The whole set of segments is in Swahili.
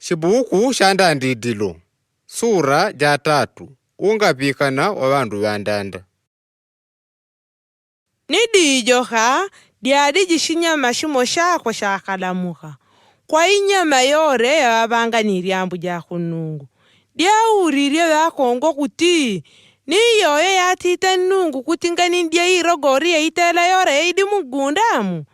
Xibuku xa Ndandidilo, sura ja 3, ungapikana wa vandu va ndanda. Nidijoha diadi jishinyama shimo shako shakalamuha. Kwa inyama yore ya vanga niriambu ja kunungu. Dia uririe ya kongo kuti. Ni yoye ya tita nungu kutinga nindia irogori ya itela yore idi mugundamu.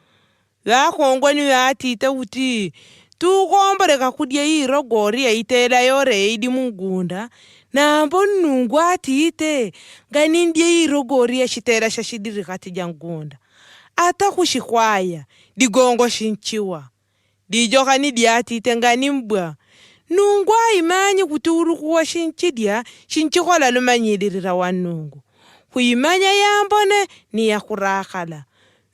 Ya kongo ni ya tita kuti. Tu komboreka kudia irogori ya itela yore idi mugunda. Na mbo nungu atite. Ganindia irogori ya shitela shashidiri kati jangunda. Ata kushikwaya. Digongo shinchiwa. Dijoka ni diatite ngani mbwa. Nungu imanyi kuturu kuwa shinchidia. Shinchikola lumanyidirira wa nungu. Kuimanya yambone ni ya kurakala.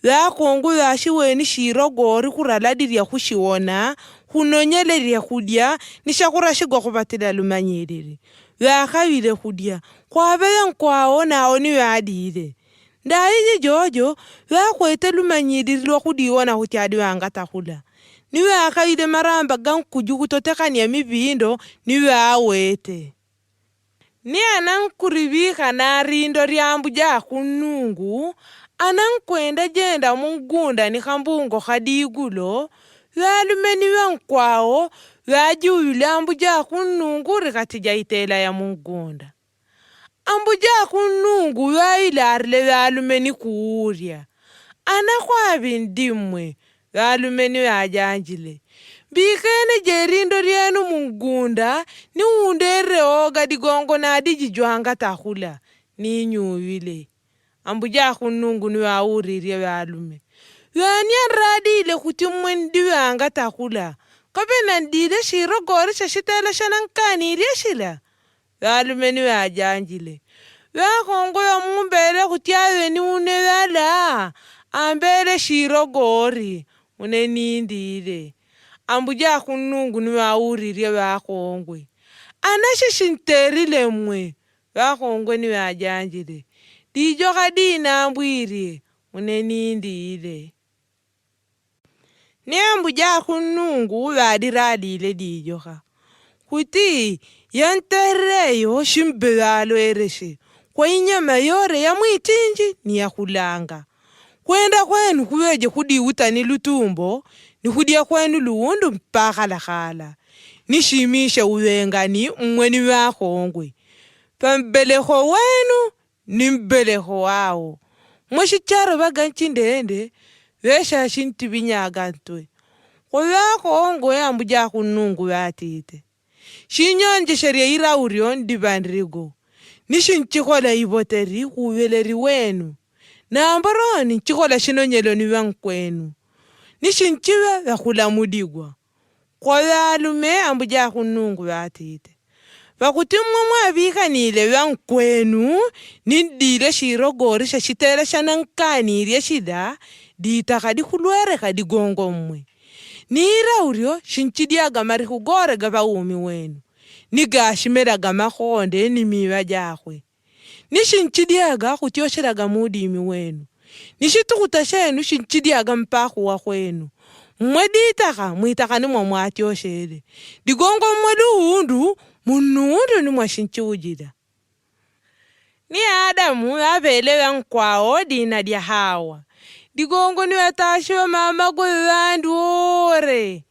Ya kongu ya shiweni shirogori kuraladiri ya kushiwona. Hunonyele ya kudia. Nishakura shigwa kubatila lumanyidiri. Ya kawile kudia. Kwa vile nkwaona oni ya adide. Ndaiji jojo. Ya kwete lumanyidiri lwa kudiwana hutiadi wangata hula. Niwe akawile maramba gankujugu totekani ya mibindo. Niwe awete. Ni anankuribika na rindo riambu ja kunungu. Anankwenda jenda mungunda ni kambungo kadigulo. Yalume niwe nkwao. Yajuwile ambu ja kunungu rikatija itela ya mungunda. Ambu ja kunungu yailarile yalume ni kuuria. Anakwabi ndimwe. Yalume niwe ajanjile. Bikene jerindo rienu mungunda. Ni undere oga digongo na adijijwanga tahula. Ni nyuwile. Ambuja kunungu niwe auririe yalume. Yanya radile kutimwe ndiwe anga tahula. Kabena ndile shirogori shashitela shanankani irieshila. Yalume niwe ajanjile. Yakongo ya mumbele kutiawe ni unewala. Ambele shirogori. Unenindile. Ambuja kunungu niwe auririe yakongwe. Anashishinterile mwe. Yakongwe niwe ajanjile. Dijoka dina ambwiri. Unenindile. Ni ambuja kunungu wadiradile dijoka. Kuti yantereyo shimbewalo ereshe. Kwa inyama yore ya mwitinji ni ya kulanga. Kwenda kwenu kuweje kudiuta ni lutumbo. Ni kudia kwenu luundu mpaka lakala. Nishimisha uwengani mweni wakongwe. Pambeleho wenu ni mbeleho wao. Mwishicharo baganchindende. Wesha shintibinyagantwe. Kwa wakongwe ambuja kunungu watite. Shinyonje sheria ira urion dibandrigo. Nishinchikola iboteri kuweleri wenu. Na ambaroni nchikola shinonyelo ni wankwenu. Nishinchiwe wakula mudigwa. Kwa yalume ambuja kunungu watite. Wakutimwa mwabika nile wankwenu. Nindile shirogori shashitela shanankani irie shida. Dita kadi kulwere kadi gongo mwe. Nira urio shinchidiaga marikugore gaba umi wenu. Nigashimeraga makonde ni miwa jakwe. Nishinchidiaga kutioshiraga mudimi wenu. Nishitukuta shenu shinchidiaga mpaku wa kwenu. Mweditaka mwitaka ni mwatioshere. Digongo mwedu hundu munundu ni mwashinchujida. Ni Adamu yabelewe nkwao dina dia Hawa. Digongo ni watashiwa mama gwewandu ore.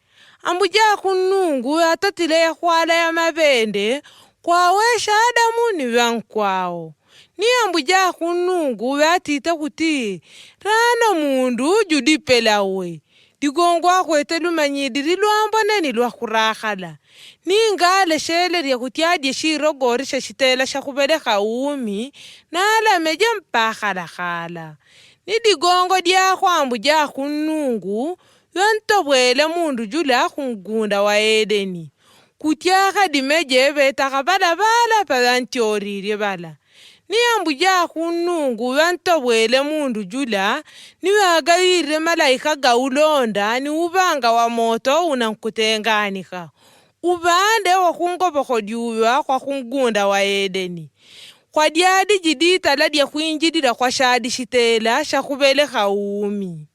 Ambuja kunungu atatile ya kwala ya mabende. Kwa wesha Adamu ni wankwao. Ni ambuja kunungu watita kuti. Rana mundu judipela we. Digongo wakwete lumanyidiri luambone ni luakurakala. Ni ngale shele ya kutiadi shirogori shashitela shakubeleka umi. Na ala meje mpaka lakala. Ni digongo dia ambuja kunungu. Yantobwele mundu jula kungunda wa Edeni. Kutiaka dimeje betaka bala pa yantioriri bala. Ni ambuja kunungu yantobwele mundu jula. Ni wagawire malaika gaulonda. Ni ubanga wa moto unankutenganika. Ubande wa kungoboko diuwa kwa kungunda wa Edeni. Kwa diadi jidita la dia kuinjidira kwa shadi shitela shakubeleka umi.